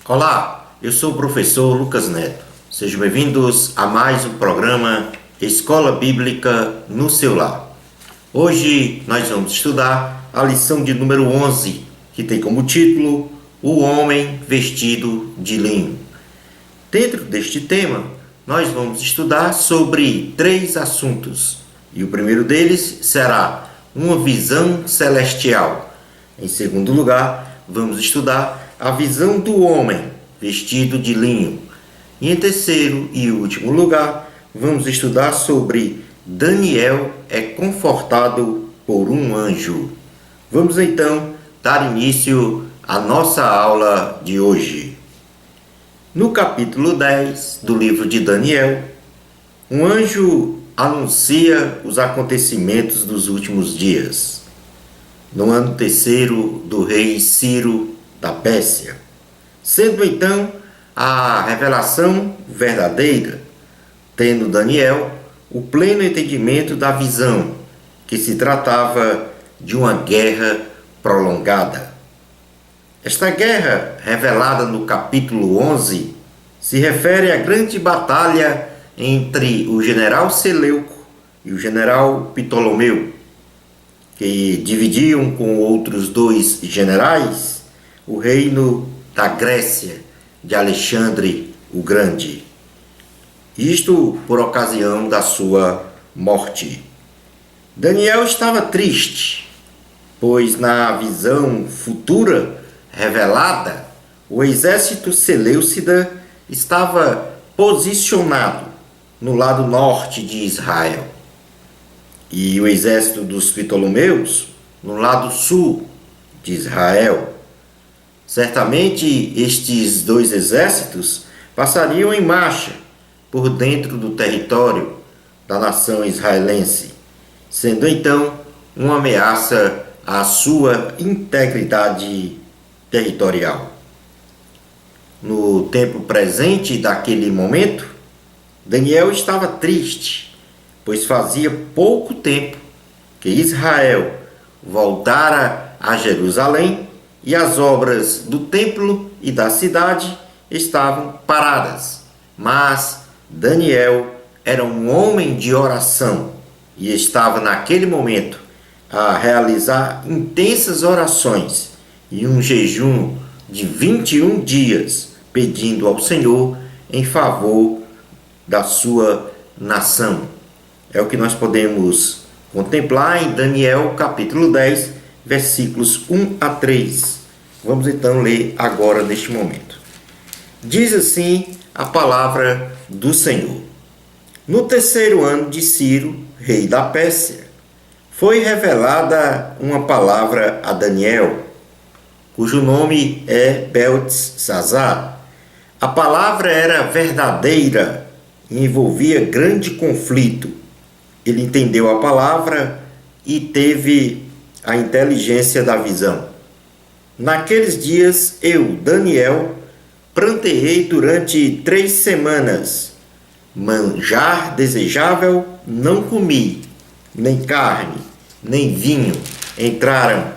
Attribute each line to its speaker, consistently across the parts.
Speaker 1: Olá, eu sou o professor Lucas Neto. Sejam bem-vindos a mais um programa Escola Bíblica no seu lar. Hoje nós vamos estudar a lição de número 11, que tem como título O Homem Vestido de Linho. Dentro deste tema, nós vamos estudar sobre 3 assuntos. E o primeiro deles será uma visão celestial. Em segundo lugar, vamos estudar a visão do homem vestido de linho. E em terceiro e último lugar, vamos estudar sobre Daniel é confortado por um anjo. Vamos então dar início à nossa aula de hoje. No capítulo 10 do livro de Daniel, um anjo anuncia os acontecimentos dos últimos dias. No ano terceiro do rei Ciro da Pérsia, sendo então a revelação verdadeira, tendo Daniel o pleno entendimento da visão, que se tratava de uma guerra prolongada. Esta guerra, revelada no capítulo 11, se refere à grande batalha entre o general Seleuco e o general Ptolomeu, que dividiam com outros 2 generais o reino da Grécia de Alexandre o Grande. Isto por ocasião da sua morte. Daniel estava triste, pois na visão futura revelada, o exército seleucida estava posicionado no lado norte de Israel e o exército dos Ptolomeus no lado sul de Israel. Certamente estes 2 exércitos passariam em marcha por dentro do território da nação israelense, sendo então uma ameaça à sua integridade territorial. No tempo presente daquele momento, Daniel estava triste, pois fazia pouco tempo que Israel voltara a Jerusalém e as obras do templo e da cidade estavam paradas. Mas Daniel era um homem de oração e estava naquele momento a realizar intensas orações e um jejum de 21 dias, pedindo ao Senhor em favor da sua nação. É o que nós podemos contemplar em Daniel capítulo 10, versículos 1 a 3. Vamos então ler agora neste momento. Diz assim a palavra do Senhor. No terceiro ano de Ciro, rei da Pérsia, foi revelada uma palavra a Daniel, cujo nome é Beltesazar. A palavra era verdadeira e envolvia grande conflito. Ele entendeu a palavra e teve a inteligência da visão. Naqueles dias eu, Daniel, pranteei durante 3 semanas. Manjar desejável não comi, nem carne, nem vinho entraram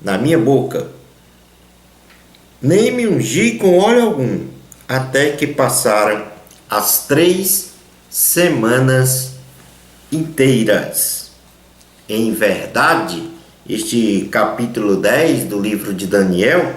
Speaker 1: na minha boca. Nem me ungi com óleo algum, até que passaram as 3 semanas inteiras. Em verdade, este capítulo 10 do livro de Daniel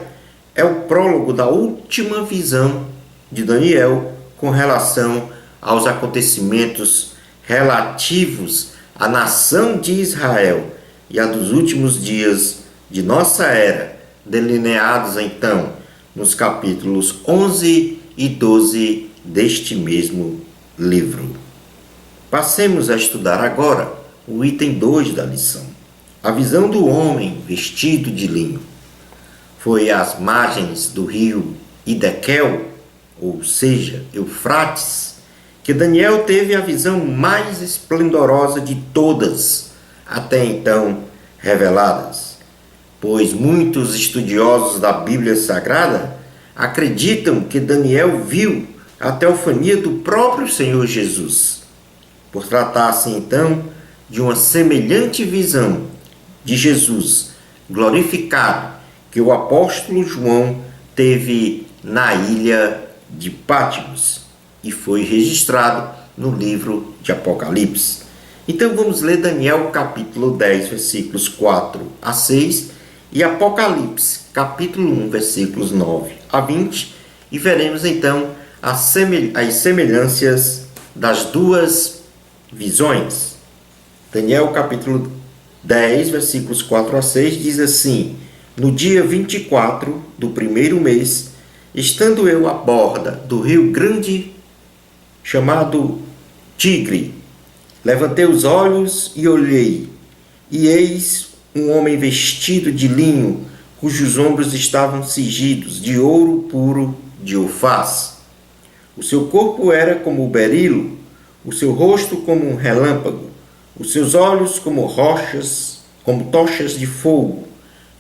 Speaker 1: é o prólogo da última visão de Daniel com relação aos acontecimentos relativos à nação de Israel e a dos últimos dias de nossa era, delineados então nos capítulos 11 e 12 deste mesmo livro. Passemos a estudar agora o item 2 da lição. A visão do homem vestido de linho. Foi às margens do rio Hidekel, ou seja, Eufrates, que Daniel teve a visão mais esplendorosa de todas até então reveladas, pois muitos estudiosos da Bíblia Sagrada acreditam que Daniel viu a teofania do próprio Senhor Jesus, por tratar-se então de uma semelhante visão de Jesus glorificado que o apóstolo João teve na ilha de Patmos e foi registrado no livro de Apocalipse. Então vamos ler Daniel capítulo 10, versículos 4 a 6 e Apocalipse capítulo 1, versículos 9 a 20 e veremos então as semelhanças das duas visões. Daniel capítulo 10, versículos 4 a 6 diz assim: No dia 24 do primeiro mês, estando eu à borda do rio grande, chamado Tigre, levantei os olhos e olhei, e eis um homem vestido de linho, cujos ombros estavam cingidos de ouro puro de Ofaz. O seu corpo era como o berilo, o seu rosto como um relâmpago, os seus olhos como rochas, como tochas de fogo,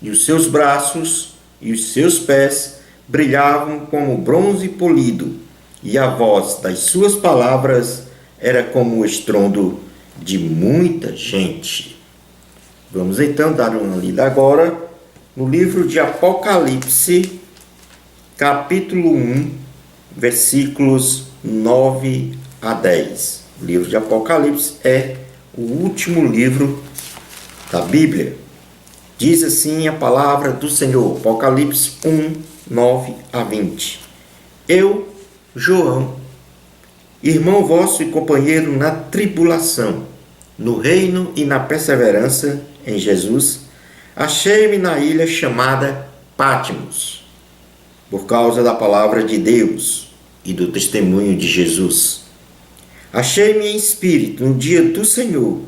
Speaker 1: e os seus braços e os seus pés brilhavam como bronze polido, e a voz das suas palavras era como o estrondo de muita gente. Vamos então dar uma lida agora no livro de Apocalipse, capítulo 1, versículos 9 a 10. O livro de Apocalipse é o último livro da Bíblia. Diz assim a palavra do Senhor, Apocalipse 1, 9 a 20. Eu, João, irmão vosso e companheiro na tribulação, no reino e na perseverança em Jesus, achei-me na ilha chamada Patmos, por causa da palavra de Deus e do testemunho de Jesus. Achei-me em espírito no dia do Senhor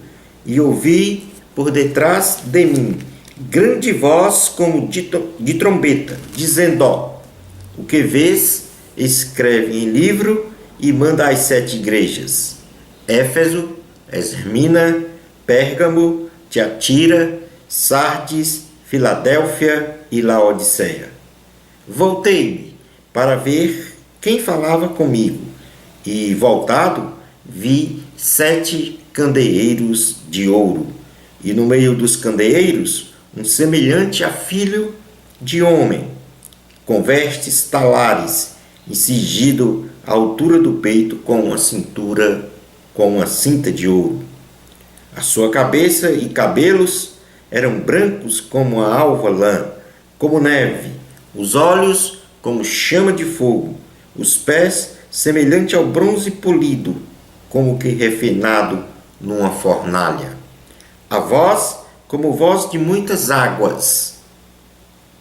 Speaker 1: e ouvi por detrás de mim grande voz como de trombeta, dizendo: o que vês, escreve em livro e manda às 7 igrejas: Éfeso, Esmirna, Pérgamo, Tiatira, Sardes, Filadélfia e Laodiceia. Voltei-me para ver quem falava comigo, e voltado vi 7 candeeiros de ouro, e no meio dos candeeiros um semelhante a filho de homem, com vestes talares, e cingido à altura do peito com uma cinta de ouro. A sua cabeça e cabelos eram brancos como a alva lã, como neve, os olhos como chama de fogo, os pés semelhante ao bronze polido, como que refinado numa fornalha. A voz como voz de muitas águas.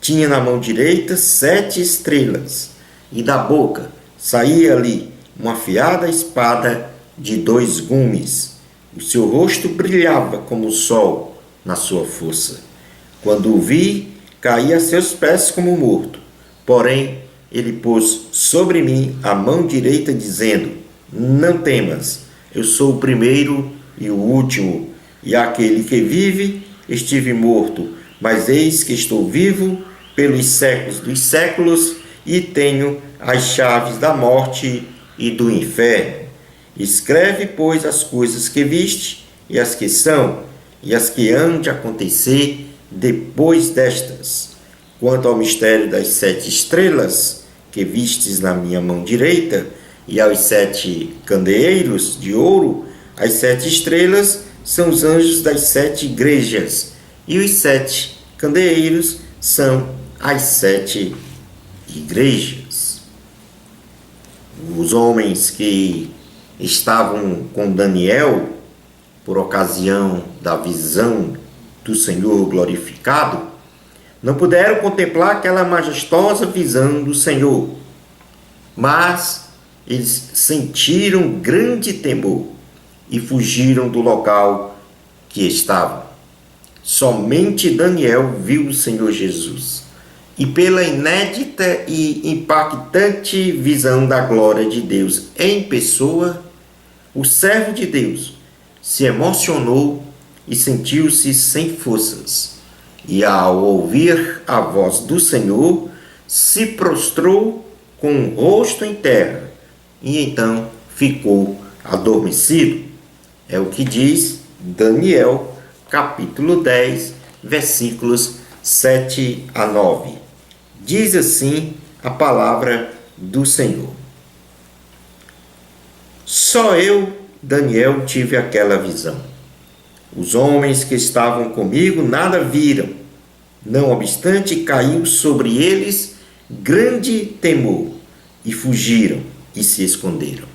Speaker 1: Tinha na mão direita 7 estrelas, e da boca saía-lhe uma afiada espada de 2 gumes. O seu rosto brilhava como o sol na sua força. Quando o vi, caí a seus pés como morto. Porém, ele pôs sobre mim a mão direita, dizendo: Não temas, eu sou o primeiro e o último, e aquele que vive. Estive morto, mas eis que estou vivo pelos séculos dos séculos, e tenho as chaves da morte e do inferno. Escreve, pois, as coisas que viste, e as que são, e as que hão de acontecer depois destas. Quanto ao mistério das 7 estrelas que vistes na minha mão direita, e aos 7 candeeiros de ouro, as 7 estrelas são os anjos das 7 igrejas, e os 7 candeeiros são as 7 igrejas. Os homens que estavam com Daniel, por ocasião da visão do Senhor glorificado, não puderam contemplar aquela majestosa visão do Senhor, mas eles sentiram grande temor e fugiram do local que estavam. Somente Daniel viu o Senhor Jesus, e pela inédita e impactante visão da glória de Deus em pessoa, o servo de Deus se emocionou e sentiu-se sem forças, e ao ouvir a voz do Senhor, se prostrou com o rosto em terra, e então ficou adormecido. É o que diz Daniel, capítulo 10, versículos 7 a 9. Diz assim a palavra do Senhor. Só eu, Daniel, tive aquela visão. Os homens que estavam comigo nada viram. Não obstante, caiu sobre eles grande temor, e fugiram e se esconderam.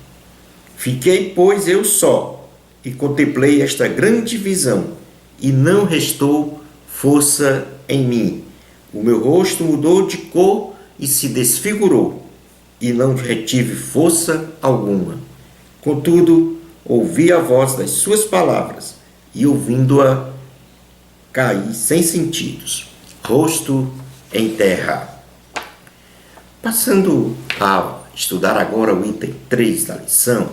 Speaker 1: Fiquei, pois, eu só, e contemplei esta grande visão, e não restou força em mim. O meu rosto mudou de cor e se desfigurou, e não retive força alguma. Contudo, ouvi a voz das suas palavras, e ouvindo-a, caí sem sentidos, rosto em terra. Passando a estudar agora o item 3 da lição,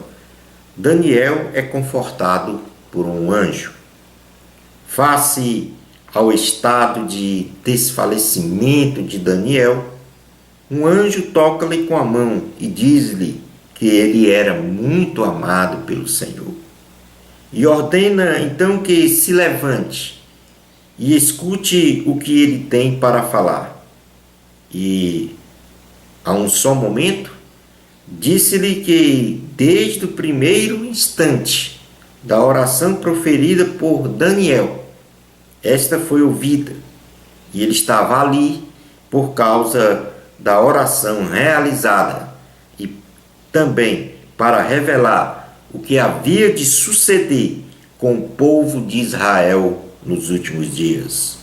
Speaker 1: Daniel é confortado por um anjo. Face ao estado de desfalecimento de Daniel, um anjo toca-lhe com a mão e diz-lhe que ele era muito amado pelo Senhor. E ordena então que se levante e escute o que ele tem para falar. E, a um só momento, disse-lhe que, desde o primeiro instante da oração proferida por Daniel, esta foi ouvida, e ele estava ali por causa da oração realizada e também para revelar o que havia de suceder com o povo de Israel nos últimos dias.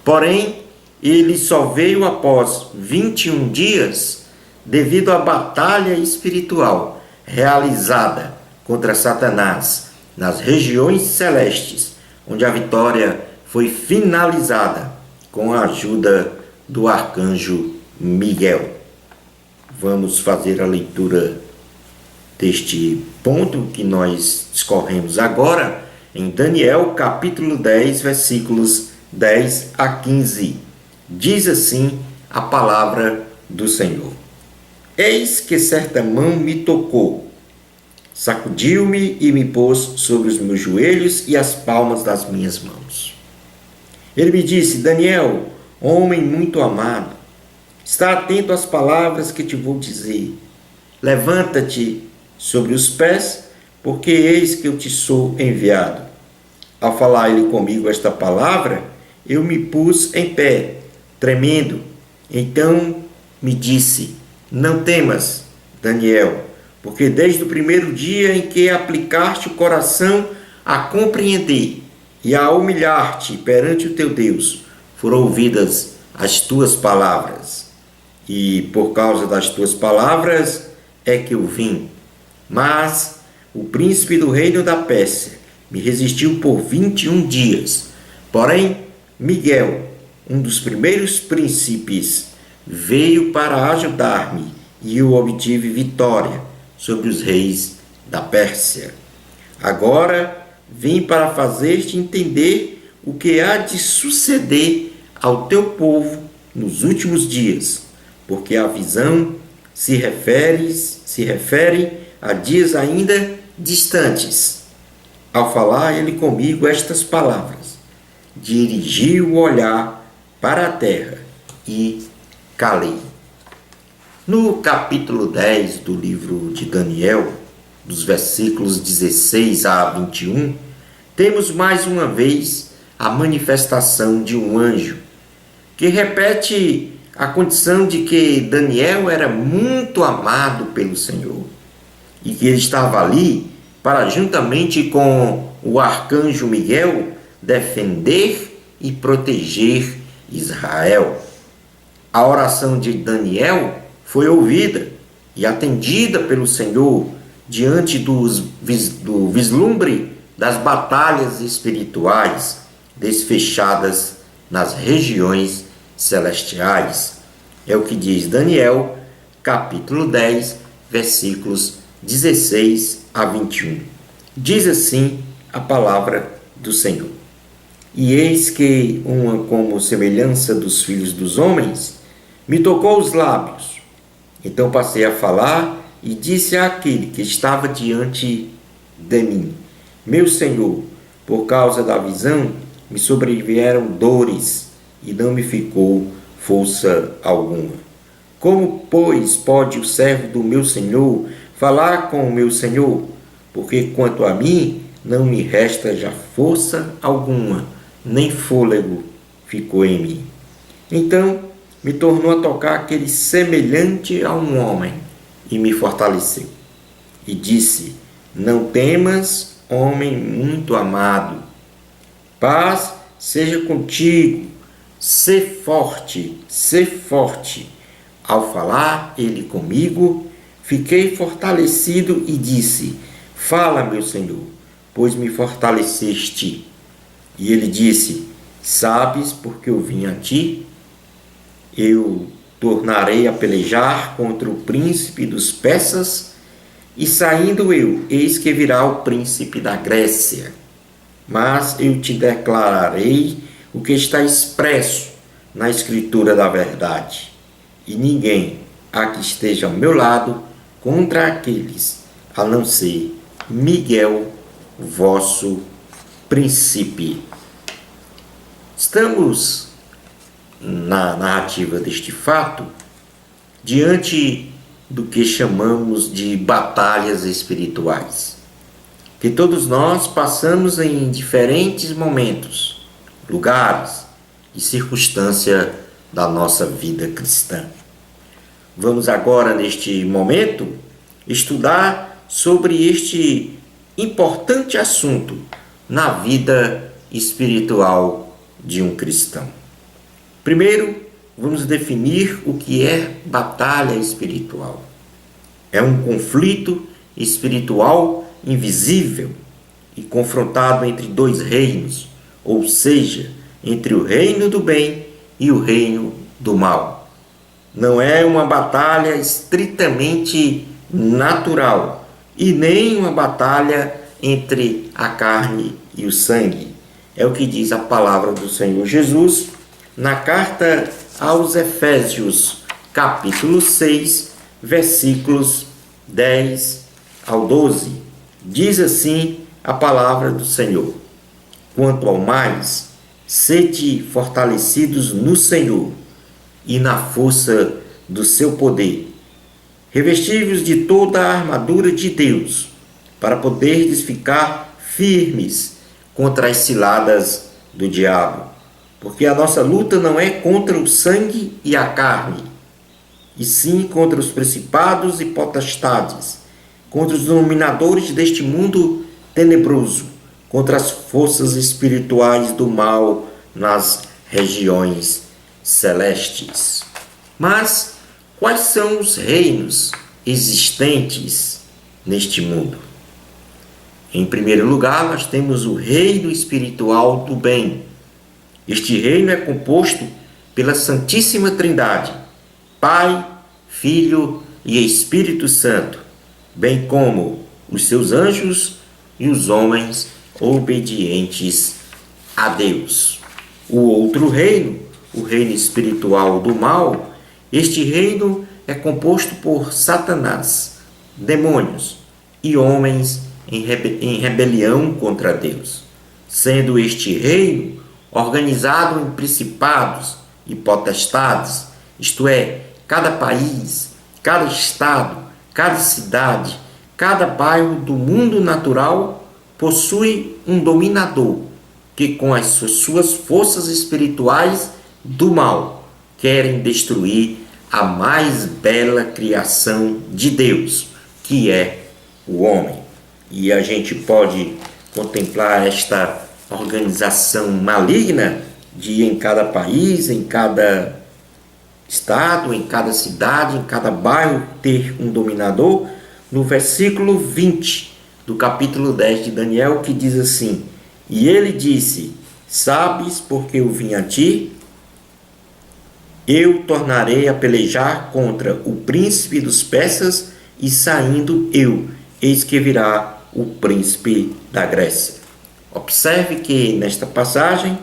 Speaker 1: Porém, ele só veio após 21 dias devido à batalha espiritual realizada contra Satanás nas regiões celestes, onde a vitória foi finalizada com a ajuda do arcanjo Miguel. Vamos fazer a leitura deste ponto que nós discorremos agora em Daniel, capítulo 10, versículos 10 a 15. Diz assim a palavra do Senhor: Eis que certa mão me tocou, sacudiu-me e me pôs sobre os meus joelhos e as palmas das minhas mãos. Ele me disse: Daniel, homem muito amado, está atento às palavras que te vou dizer. Levanta-te sobre os pés, porque eis que eu te sou enviado. Ao falar ele comigo esta palavra, eu me pus em pé, tremendo. Então me disse: Não temas, Daniel, porque desde o primeiro dia em que aplicaste o coração a compreender e a humilhar-te perante o teu Deus, foram ouvidas as tuas palavras. E por causa das tuas palavras é que eu vim. Mas o príncipe do reino da Pérsia me resistiu por 21 dias. Porém, Miguel, um dos primeiros príncipes, veio para ajudar-me e eu obtive vitória sobre os reis da Pérsia. Agora vim para fazer-te entender o que há de suceder ao teu povo nos últimos dias, porque a visão se refere a dias ainda distantes. Ao falar ele comigo estas palavras, dirigi o olhar para a terra e calei. No capítulo 10 do livro de Daniel, dos versículos 16 a 21, temos mais uma vez a manifestação de um anjo, que repete a condição de que Daniel era muito amado pelo Senhor e que ele estava ali para, juntamente com o arcanjo Miguel, defender e proteger Israel. A oração de Daniel foi ouvida e atendida pelo Senhor diante do vislumbre das batalhas espirituais desfechadas nas regiões celestiais. É o que diz Daniel, capítulo 10, versículos 16 a 21. Diz assim a palavra do Senhor: E eis que uma como semelhança dos filhos dos homens me tocou os lábios. Então passei a falar e disse àquele que estava diante de mim: Meu Senhor, por causa da visão me sobrevieram dores e não me ficou força alguma. Como, pois, pode o servo do meu senhor falar com o meu senhor? Porque quanto a mim, não me resta já força alguma, nem fôlego ficou em mim. Então me tornou a tocar aquele semelhante a um homem e me fortaleceu. E disse: Não temas, homem muito amado. Paz seja contigo. Sê forte, sê forte. Ao falar ele comigo, fiquei fortalecido e disse: Fala, meu Senhor, pois me fortaleceste. E ele disse: Sabes porque eu vim a ti? Eu tornarei a pelejar contra o príncipe dos persas, e saindo eu, eis que virá o príncipe da Grécia. Mas eu te declararei o que está expresso na Escritura da verdade. E ninguém há que esteja ao meu lado contra aqueles, a não ser Miguel, vosso príncipe. Estamos na narrativa deste fato diante do que chamamos de batalhas espirituais, que todos nós passamos em diferentes momentos, lugares e circunstâncias da nossa vida cristã. Vamos agora, neste momento, estudar sobre este importante assunto na vida espiritual de um cristão. Primeiro, vamos definir o que é batalha espiritual. É um conflito espiritual invisível e confrontado entre dois reinos, ou seja, entre o reino do bem e o reino do mal. Não é uma batalha estritamente natural e nem uma batalha entre a carne e o sangue. É o que diz a palavra do Senhor Jesus na carta aos Efésios, capítulo 6, versículos 10 ao 12. Diz assim a palavra do Senhor: Quanto ao mais, sede fortalecidos no Senhor e na força do seu poder. Revesti-vos de toda a armadura de Deus, para poderdes ficar firmes contra as ciladas do diabo. Porque a nossa luta não é contra o sangue e a carne, e sim contra os principados e potestades, contra os dominadores deste mundo tenebroso, contra as forças espirituais do mal nas regiões celestes. Mas quais são os reinos existentes neste mundo? Em primeiro lugar, nós temos o reino espiritual do bem. Este reino é composto pela Santíssima Trindade, Pai, Filho e Espírito Santo, bem como os seus anjos e os homens obedientes a Deus. O outro reino, o reino espiritual do mal, este reino é composto por Satanás, demônios e homens em rebelião contra Deus, sendo este reino organizado em principados e potestades, isto é, cada país, cada estado, cada cidade, cada bairro do mundo natural possui um dominador que, com as suas forças espirituais do mal, querem destruir a mais bela criação de Deus, que é o homem. E a gente pode contemplar esta organização maligna de em cada país, em cada estado, em cada cidade, em cada bairro ter um dominador, no versículo 20 do capítulo 10 de Daniel, que diz assim: E ele disse: Sabes porque eu vim a ti? Eu tornarei a pelejar contra o príncipe dos persas, e saindo eu, eis que virá o príncipe da Grécia. Observe que nesta passagem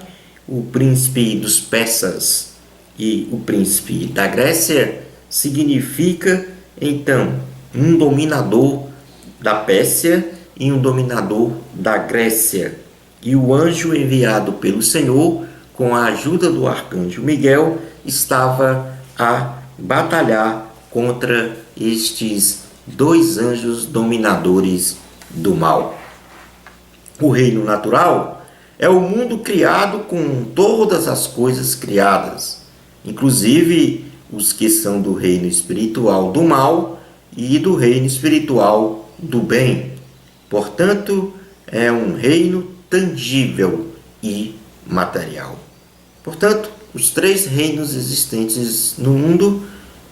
Speaker 1: o príncipe dos persas e o príncipe da Grécia significa então um dominador da Pérsia e um dominador da Grécia. E o anjo enviado pelo Senhor, com a ajuda do arcanjo Miguel, estava a batalhar contra estes dois anjos dominadores do mal. O reino natural é o mundo criado com todas as coisas criadas, inclusive os que são do reino espiritual do mal e do reino espiritual do bem. Portanto, é um reino tangível e material. Portanto, os três reinos existentes no mundo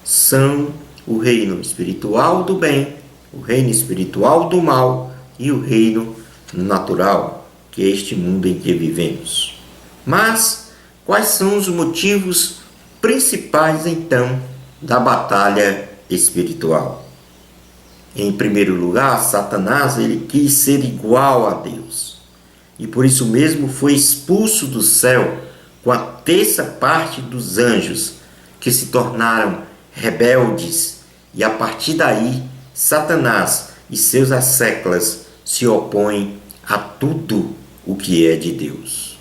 Speaker 1: são o reino espiritual do bem, o reino espiritual do mal e o reino natural, que é este mundo em que vivemos. Mas quais são os motivos principais, então, da batalha espiritual? Em primeiro lugar, Satanás ele quis ser igual a Deus e por isso mesmo foi expulso do céu com a terça parte dos anjos, que se tornaram rebeldes, e a partir daí Satanás e seus asseclas se opõem a tudo o que é de Deus.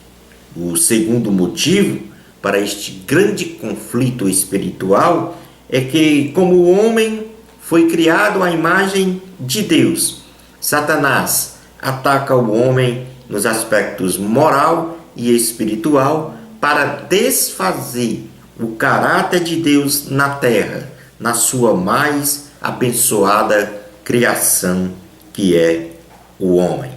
Speaker 1: O segundo motivo para este grande conflito espiritual é que, como o homem foi criado à imagem de Deus, Satanás ataca o homem nos aspectos moral e espiritual para desfazer o caráter de Deus na terra, na sua mais abençoada criação, que é o homem.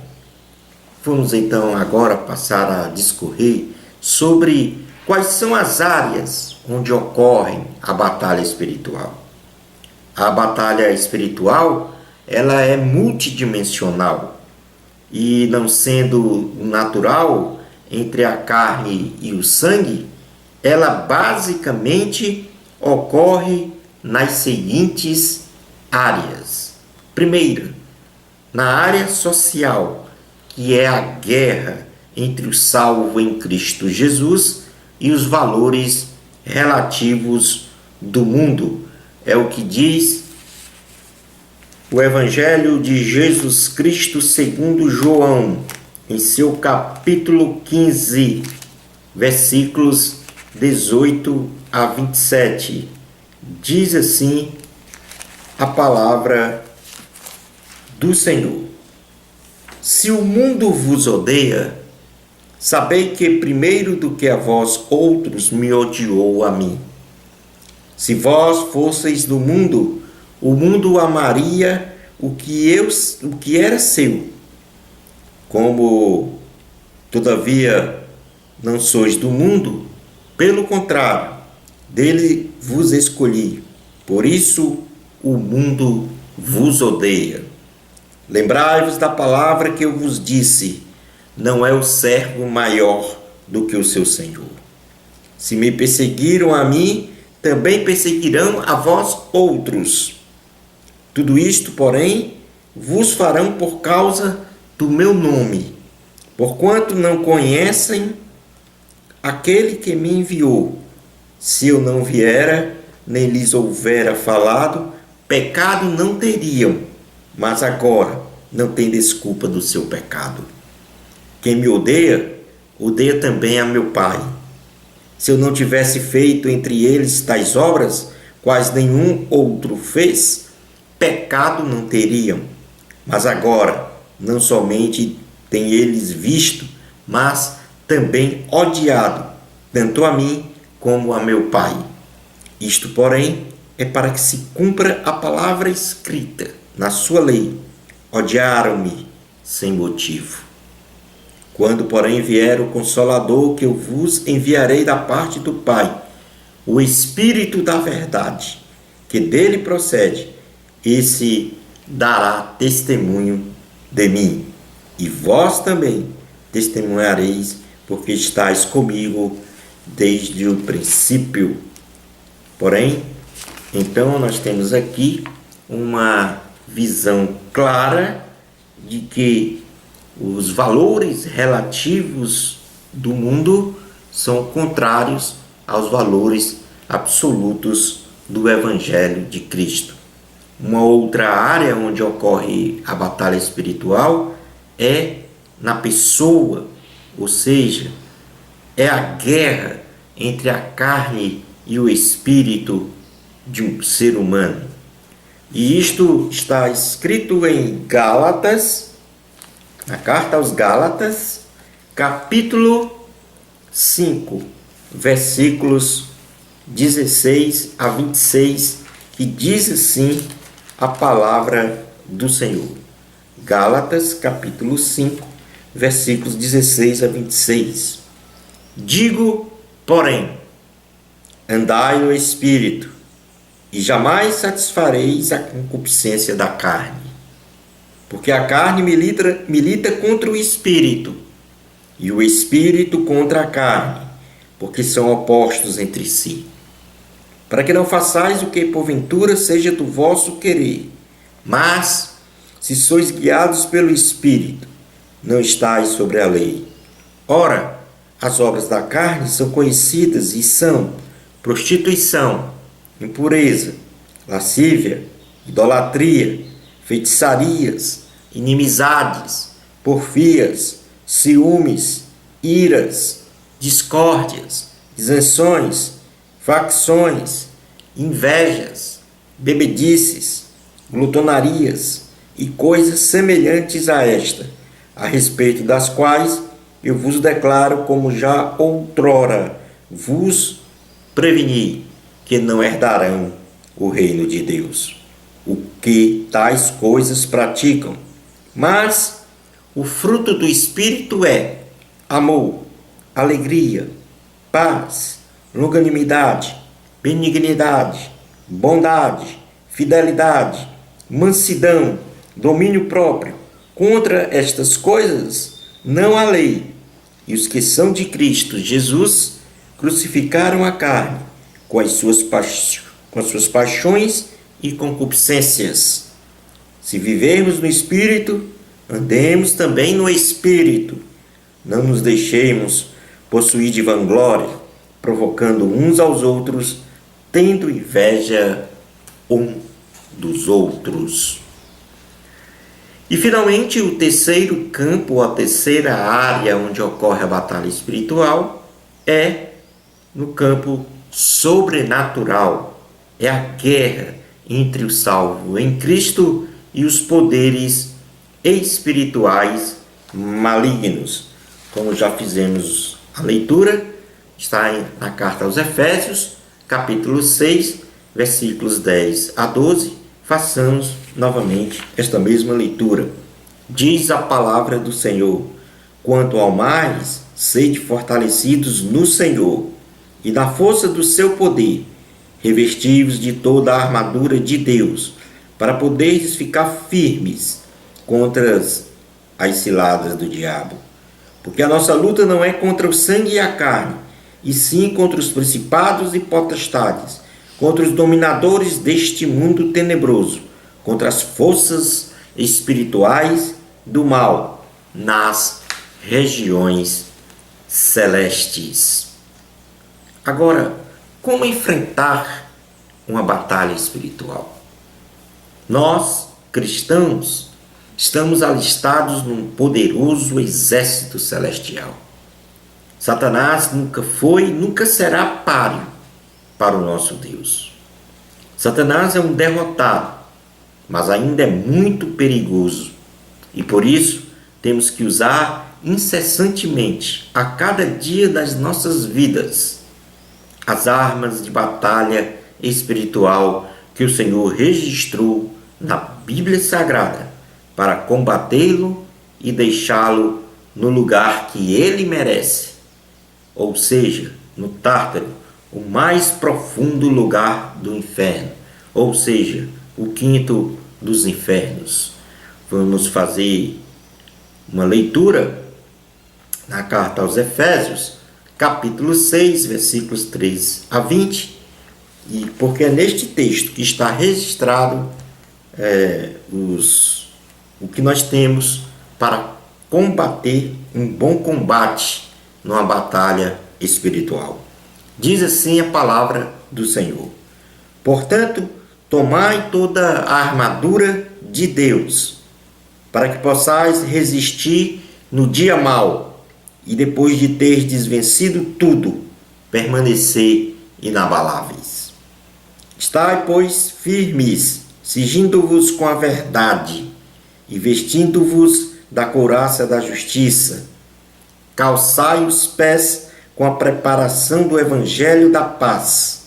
Speaker 1: Vamos então agora passar a discorrer sobre quais são as áreas onde ocorre a batalha espiritual. A batalha espiritual, ela é multidimensional e, não sendo natural entre a carne e o sangue, ela basicamente ocorre nas seguintes áreas. Primeira, na área social, que é a guerra entre o salvo em Cristo Jesus e os valores relativos do mundo. É o que diz o Evangelho de Jesus Cristo segundo João, em seu capítulo 15, versículos 18 a 27. Diz assim a palavra do Senhor: Se o mundo vos odeia, sabei que primeiro do que a vós outros me odiou a mim. Se vós fosseis do mundo, o mundo amaria o que era seu. Como, todavia, não sois do mundo, pelo contrário, dele vos escolhi. Por isso o mundo vos odeia. Lembrai-vos da palavra que eu vos disse: não é o servo maior do que o seu senhor. Se me perseguiram a mim, também perseguirão a vós outros. Tudo isto, porém, vos farão por causa do meu nome, porquanto não conhecem aquele que me enviou. Se eu não viera, nem lhes houvera falado, pecado não teriam, mas agora não tem desculpa do seu pecado. Quem me odeia, odeia também a meu Pai. Se eu não tivesse feito entre eles tais obras, quais nenhum outro fez, pecado não teriam. Mas agora, não somente têm eles visto, mas também odiado, tanto a mim como a meu Pai. Isto, porém, é para que se cumpra a palavra escrita na sua lei: odiaram-me sem motivo. Quando, porém, vier o Consolador, que eu vos enviarei da parte do Pai, o Espírito da verdade, que dele procede, esse dará testemunho de mim. E vós também testemunhareis, porque estáis comigo desde o princípio. Porém, então nós temos aqui uma visão clara de que os valores relativos do mundo são contrários aos valores absolutos do Evangelho de Cristo. Uma outra área onde ocorre a batalha espiritual é na pessoa, ou seja, é a guerra entre a carne e o espírito, de um ser humano. E isto está escrito em Gálatas, na carta aos Gálatas, capítulo 5, versículos 16 a 26, que diz assim a palavra do Senhor. Gálatas, capítulo 5, versículos 16 a 26. Digo, porém, andai no Espírito, e jamais satisfareis a concupiscência da carne. Porque a carne milita contra o Espírito, e o Espírito contra a carne, porque são opostos entre si. Para que não façais o que porventura seja do vosso querer, mas, se sois guiados pelo Espírito, não estáis sobre a lei. Ora, as obras da carne são conhecidas e são prostituição, impureza, lascívia, idolatria, feitiçarias, inimizades, porfias, ciúmes, iras, discórdias, isenções, facções, invejas, bebedices, glutonarias e coisas semelhantes a esta, a respeito das quais eu vos declaro, como já outrora vos preveni, que não herdarão o reino de Deus. O que tais coisas praticam? Mas o fruto do Espírito é amor, alegria, paz, longanimidade, benignidade, bondade, fidelidade, mansidão, domínio próprio. Contra estas coisas não há lei. E os que são de Cristo Jesus crucificaram a carne com as suas paixões e concupiscências. Se vivermos no Espírito, andemos também no Espírito. Não nos deixemos possuir de vanglória, provocando uns aos outros, tendo inveja um dos outros. E finalmente, o terceiro campo, a terceira área onde ocorre a batalha espiritual é no campo sobrenatural. É a guerra entre o salvo em Cristo e os poderes espirituais malignos. Como já fizemos a leitura, está na carta aos Efésios, capítulo 6, versículos 10 a 12. Façamos novamente esta mesma leitura. Diz a palavra do Senhor: quanto ao mais, sede fortalecidos no Senhor e na força do seu poder, revestivos de toda a armadura de Deus, para poderes ficar firmes contra as ciladas do diabo. Porque a nossa luta não é contra o sangue e a carne, e sim contra os principados e potestades, contra os dominadores deste mundo tenebroso, contra as forças espirituais do mal nas regiões celestes. Agora, como enfrentar uma batalha espiritual? Nós, cristãos, estamos alistados num poderoso exército celestial. Satanás nunca foi, nunca será páreo para o nosso Deus. Satanás é um derrotado, mas ainda é muito perigoso. E por isso temos que usar incessantemente, a cada dia das nossas vidas, as armas de batalha espiritual que o Senhor registrou na Bíblia Sagrada para combatê-lo e deixá-lo no lugar que ele merece, ou seja, no Tártaro, o mais profundo lugar do inferno, ou seja, o quinto dos infernos. Vamos fazer uma leitura na carta aos Efésios, capítulo 6, versículos 3 a 20, e porque é neste texto que está registrado o que nós temos para combater um bom combate numa batalha espiritual. Diz assim a palavra do Senhor: portanto, tomai toda a armadura de Deus, para que possais resistir no dia mau, e depois de teres vencido tudo, permanecer inabaláveis. Estai, pois, firmes, cingindo-vos com a verdade e vestindo-vos da couraça da justiça. Calçai os pés com a preparação do evangelho da paz,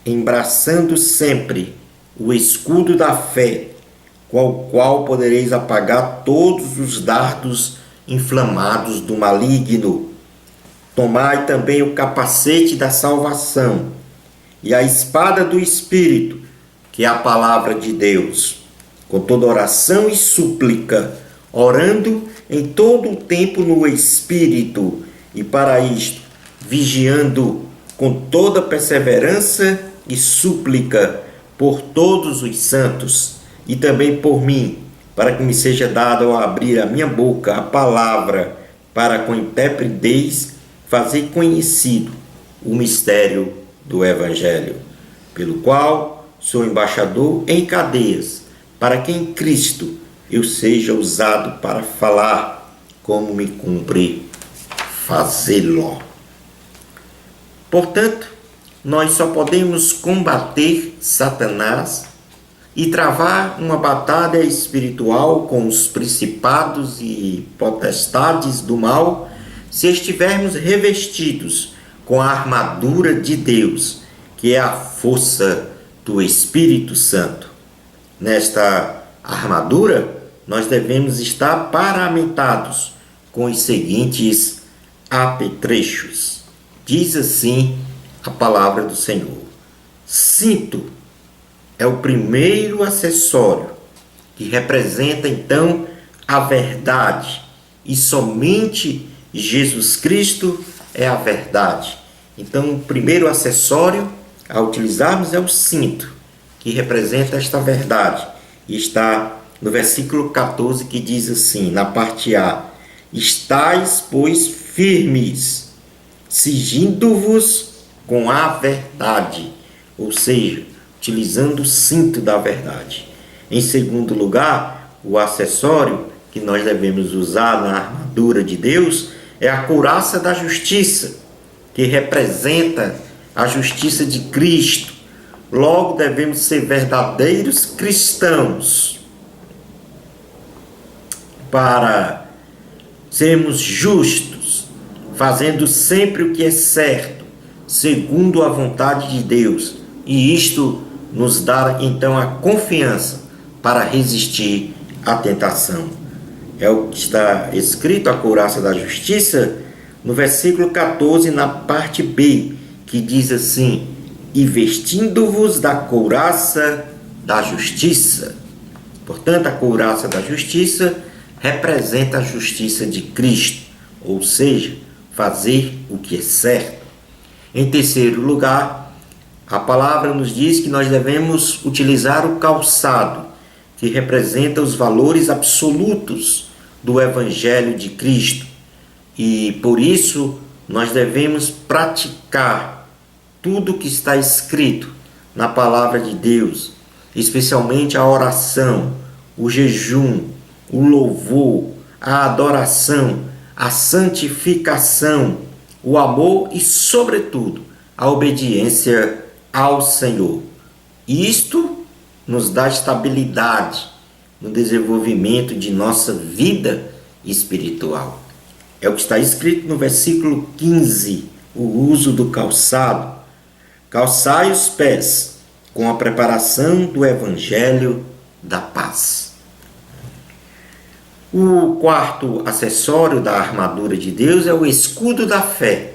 Speaker 1: embraçando sempre o escudo da fé, com o qual podereis apagar todos os dardos inflamados do maligno. Tomai também o capacete da salvação e a espada do Espírito, que é a palavra de Deus, com toda oração e súplica, orando em todo o tempo no Espírito, e para isto, vigiando com toda perseverança e súplica por todos os santos, e também por mim, para que me seja dado ao abrir a minha boca a palavra, para com intrepidez fazer conhecido o mistério do Evangelho, pelo qual sou embaixador em cadeias, para que em Cristo eu seja usado para falar como me cumpre fazê-lo. Portanto, nós só podemos combater Satanás e travar uma batalha espiritual com os principados e potestades do mal se estivermos revestidos com a armadura de Deus, que é a força do Espírito Santo. Nesta armadura, nós devemos estar paramentados com os seguintes apetrechos. Diz assim a palavra do Senhor: cinto é o primeiro acessório que representa então a verdade, e somente Jesus Cristo é a verdade. Então, o primeiro acessório a utilizarmos é o cinto, que representa esta verdade. E está no versículo 14, que diz assim, na parte A: estais, pois, firmes, cingindo-vos com a verdade, ou seja, utilizando o cinto da verdade. Em segundo lugar, o acessório que nós devemos usar na armadura de Deus é a couraça da justiça, que representa a justiça de Cristo. Logo, devemos ser verdadeiros cristãos para sermos justos, fazendo sempre o que é certo, segundo a vontade de Deus. E isto nos dá então a confiança para resistir à tentação. É o que está escrito, a couraça da justiça, no versículo 14, na parte B, que diz assim: e vestindo-vos da couraça da justiça. Portanto, a couraça da justiça representa a justiça de Cristo, ou seja, fazer o que é certo. Em terceiro lugar, a palavra nos diz que nós devemos utilizar o calçado, que representa os valores absolutos do Evangelho de Cristo. E por isso nós devemos praticar tudo que está escrito na palavra de Deus, especialmente a oração, o jejum, o louvor, a adoração, a santificação, o amor e, sobretudo, a obediência ao Senhor. Isto nos dá estabilidade no desenvolvimento de nossa vida espiritual. É o que está escrito no versículo 15, o uso do calçado. Calçai os pés com a preparação do Evangelho da paz. O quarto acessório da armadura de Deus é o escudo da fé.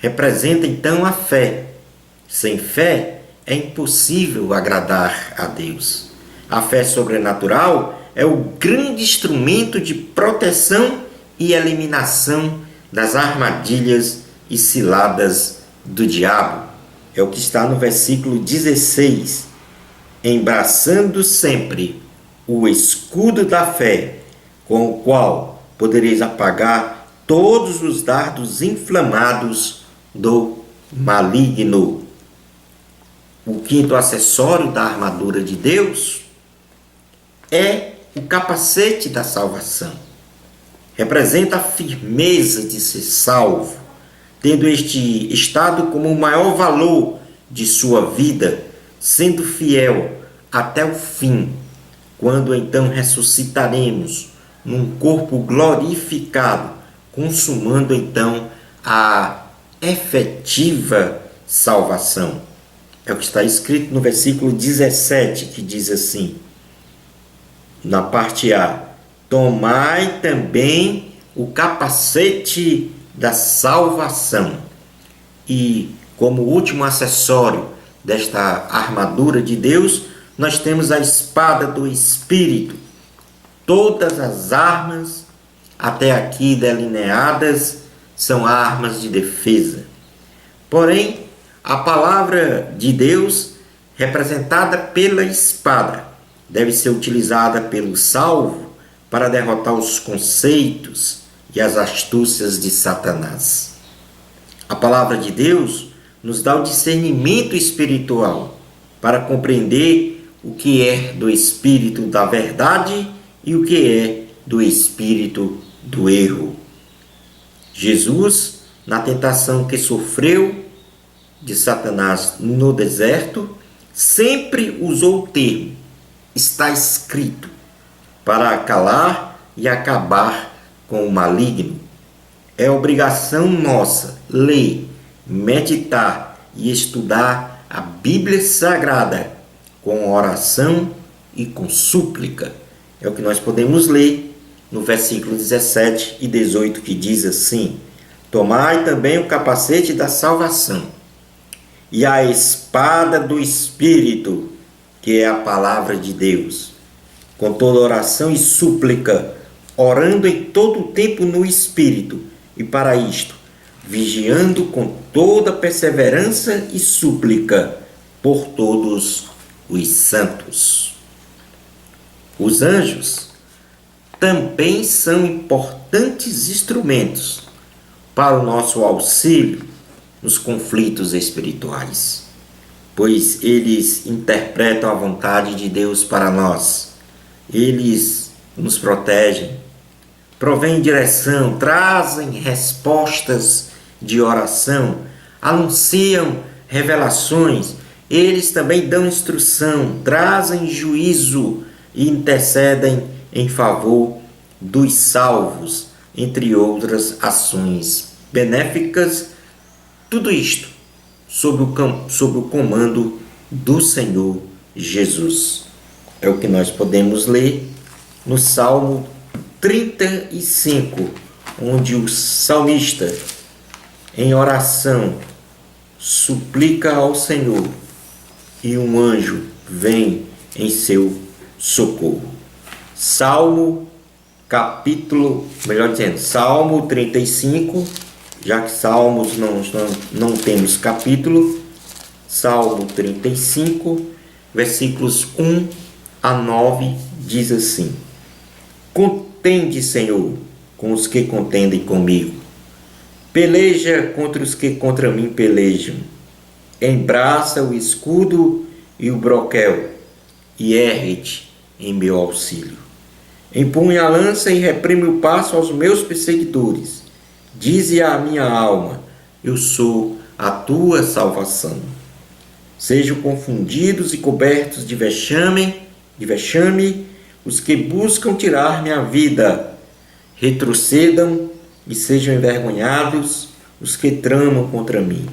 Speaker 1: Representa então a fé. Sem fé é impossível agradar a Deus. A fé sobrenatural é o grande instrumento de proteção e eliminação das armadilhas e ciladas do diabo. É o que está no versículo 16. Embraçando sempre o escudo da fé, com o qual podereis apagar todos os dardos inflamados do maligno. O quinto acessório da armadura de Deus é o capacete da salvação. Representa a firmeza de ser salvo, tendo este estado como o maior valor de sua vida, sendo fiel até o fim, quando então ressuscitaremos num corpo glorificado, consumando então a efetiva salvação. É o que está escrito no versículo 17, que diz assim, na parte A: tomai também o capacete da salvação. E como último acessório desta armadura de Deus, nós temos a espada do Espírito. Todas as armas até aqui delineadas são armas de defesa. Porém, a palavra de Deus, representada pela espada, deve ser utilizada pelo salvo para derrotar os conceitos e as astúcias de Satanás. A palavra de Deus nos dá o discernimento espiritual para compreender o que é do espírito da verdade e o que é do espírito do erro. Jesus, na tentação que sofreu de Satanás no deserto, sempre usou o termo "está escrito" para calar e acabar com o maligno. É obrigação nossa ler, meditar e estudar a Bíblia Sagrada com oração e com súplica. É o que nós podemos ler no versículo 17 e 18, que diz assim: tomai também o capacete da salvação e a espada do Espírito, que é a palavra de Deus, com toda oração e súplica, orando em todo o tempo no Espírito, e para isto, vigiando com toda perseverança e súplica por todos os santos. Os anjos também são importantes instrumentos para o nosso auxílio nos conflitos espirituais, pois eles interpretam a vontade de Deus para nós. Eles nos protegem, provêm direção, trazem respostas de oração, anunciam revelações. Eles também dão instrução, trazem juízo e intercedem em favor dos salvos, entre outras ações benéficas. Tudo isto sob o comando do Senhor Jesus. É o que nós podemos ler no Salmo 35, onde o salmista, em oração, suplica ao Senhor e um anjo vem em seu socorro. Salmo 35, já que Salmos não temos capítulo, Salmo 35, versículos 1 a 9, diz assim: contende, Senhor, com os que contendem comigo, peleja contra os que contra mim pelejam, embraça o escudo e o broquel, e ergue-te em meu auxílio. Empunha a lança e reprime o passo aos meus perseguidores. Dize à minha alma: eu sou a tua salvação. Sejam confundidos e cobertos de vexame os que buscam tirar minha vida. Retrocedam e sejam envergonhados os que tramam contra mim.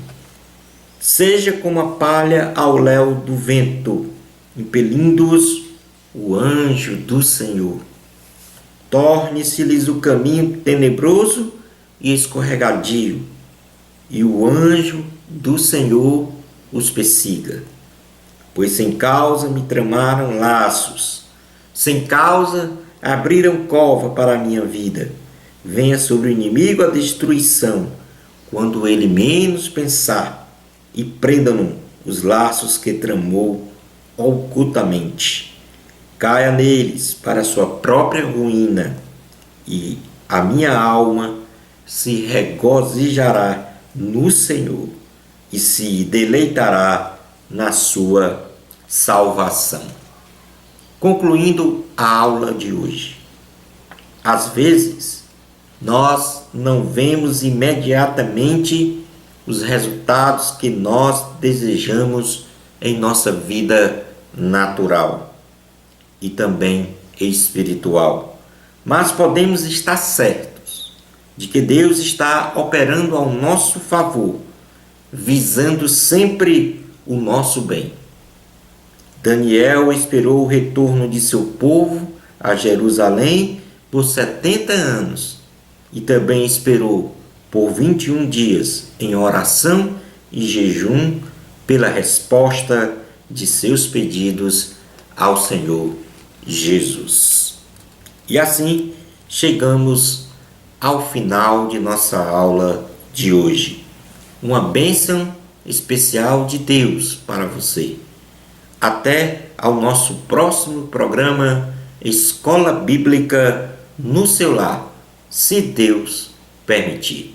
Speaker 1: Seja como a palha ao léu do vento, impelindo-os o anjo do Senhor. Torne-se-lhes o caminho tenebroso e escorregadio, e o anjo do Senhor os persiga. Pois sem causa me tramaram laços, sem causa abriram cova para a minha vida. Venha sobre o inimigo a destruição, quando ele menos pensar, e prendam-no os laços que tramou ocultamente. Caia neles para sua própria ruína, e a minha alma se regozijará no Senhor e se deleitará na sua salvação. Concluindo a aula de hoje, às vezes nós não vemos imediatamente os resultados que nós desejamos em nossa vida natural e também espiritual. Mas podemos estar certos de que Deus está operando ao nosso favor, visando sempre o nosso bem. Daniel esperou o retorno de seu povo a Jerusalém por 70 anos e também esperou por 21 dias em oração e jejum pela resposta de seus pedidos ao Senhor Jesus. E assim chegamos ao final de nossa aula de hoje. Uma bênção especial de Deus para você. Até ao nosso próximo programa Escola Bíblica no seu lar, se Deus permitir.